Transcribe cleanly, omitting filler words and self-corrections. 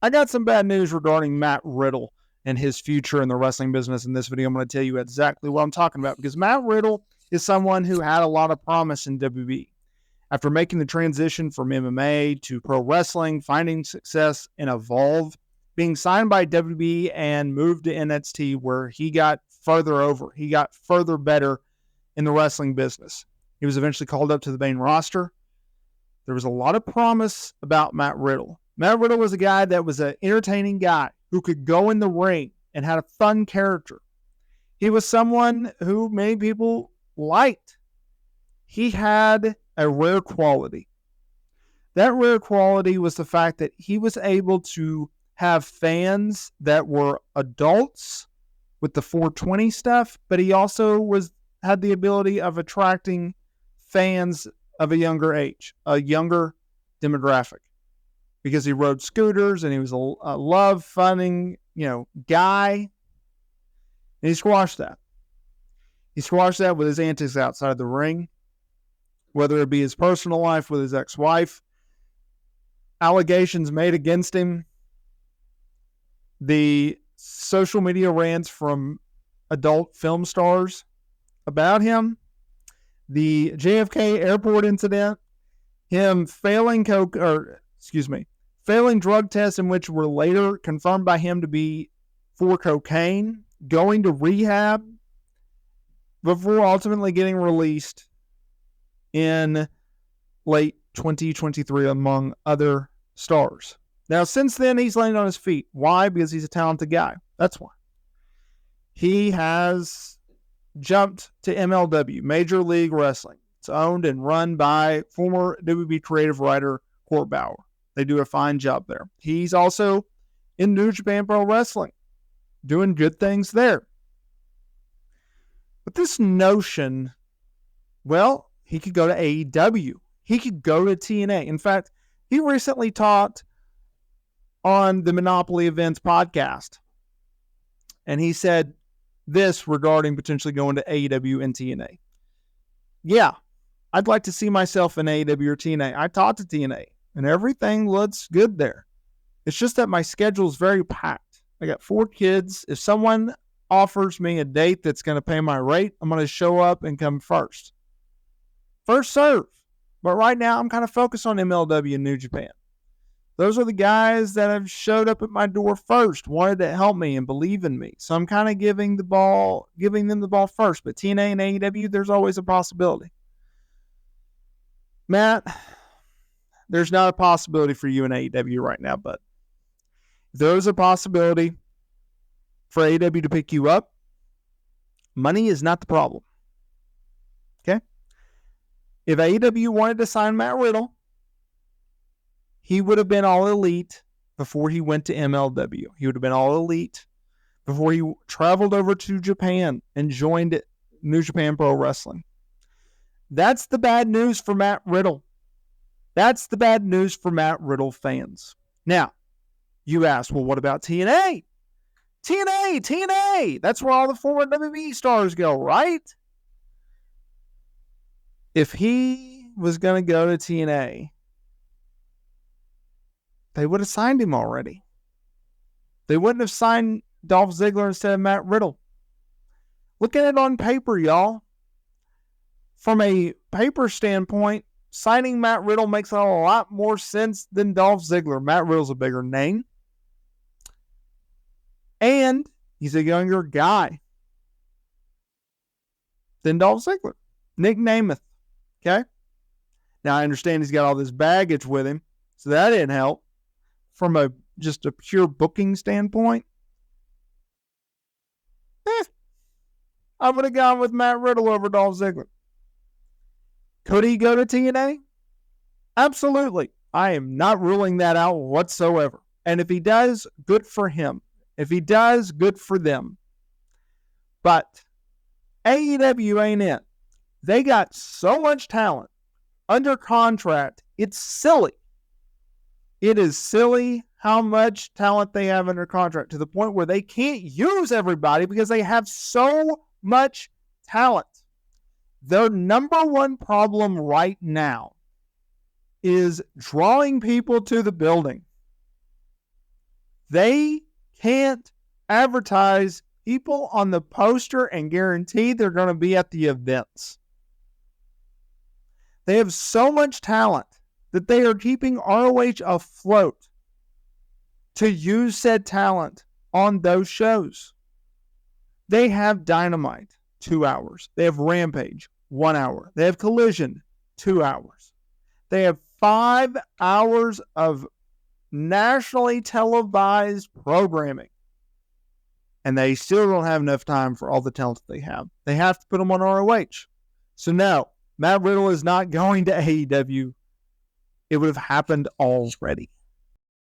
I got some bad news regarding Matt Riddle and his future in the wrestling business. In this video, I'm going to tell you exactly what I'm talking about, because Matt Riddle is someone who had a lot of promise in WWE. After making the transition from MMA to pro wrestling, finding success in Evolve, being signed by WWE and moved to NXT, where he got further over. He got further better in the wrestling business. He was eventually called up to the main roster. There was a lot of promise about Matt Riddle. Matt Riddle was a guy that was an entertaining guy who could go in the ring and had a fun character. He was someone who many people liked. He had a rare quality. That rare quality was the fact that he was able to have fans that were adults with the 420 stuff, but he also had the ability of attracting fans of a younger age, a younger demographic, because he rode scooters and he was a love-funding, guy. And he squashed that. He squashed that with his antics outside the ring, whether it be his personal life with his ex-wife, allegations made against him, the social media rants from adult film stars about him, the JFK airport incident, him failing drug tests in which were later confirmed by him to be for cocaine, going to rehab before ultimately getting released in late 2023, among other stars. Now, since then, he's landed on his feet. Why? Because he's a talented guy. That's why. He has jumped to MLW, Major League Wrestling. It's owned and run by former WWE creative writer Court Bauer. They do a fine job there. He's also in New Japan Pro Wrestling, doing good things there. But this notion, well, he could go to AEW. He could go to TNA. In fact, he recently talked on the Monopoly Events podcast, and he said this regarding potentially going to AEW and TNA. Yeah, I'd like to see myself in AEW or TNA. I talked to TNA, and everything looks good there. It's just that my schedule is very packed. I got 4 kids. If someone offers me a date that's going to pay my rate, I'm going to show up and come first. First serve. But right now, I'm kind of focused on MLW and New Japan. Those are the guys that have showed up at my door first, wanted to help me and believe in me. So I'm kind of giving them the ball first. But TNA and AEW, there's always a possibility. Matt, there's not a possibility for you in AEW right now, but there's a possibility for AEW to pick you up. Money is not the problem. Okay? If AEW wanted to sign Matt Riddle, he would have been all elite before he went to MLW. He would have been all elite before he traveled over to Japan and joined New Japan Pro Wrestling. That's the bad news for Matt Riddle. That's the bad news for Matt Riddle fans. Now, you ask, well, what about TNA? TNA! That's where all the former WWE stars go, right? If he was going to go to TNA, they would have signed him already. They wouldn't have signed Dolph Ziggler instead of Matt Riddle. Look at it on paper, y'all. From a paper standpoint, signing Matt Riddle makes a lot more sense than Dolph Ziggler. Matt Riddle's a bigger name. And he's a younger guy than Dolph Ziggler. Nick Namath. Okay? Now, I understand he's got all this baggage with him, so that didn't help. From just a pure booking standpoint, I would have gone with Matt Riddle over Dolph Ziggler. Could he go to TNA? Absolutely. I am not ruling that out whatsoever. And if he does, good for him. If he does, good for them. But AEW ain't it. They got so much talent under contract, it's silly. It is silly how much talent they have under contract, to the point where they can't use everybody because they have so much talent. Their number one problem right now is drawing people to the building. They can't advertise people on the poster and guarantee they're going to be at the events. They have so much talent that they are keeping ROH afloat to use said talent on those shows. They have Dynamite, 2 hours. They have Rampage, 1 hour. They have Collision, 2 hours. They have 5 hours of nationally televised programming. And they still don't have enough time for all the talent they have. They have to put them on ROH. So no, Matt Riddle is not going to AEW. It would have happened already.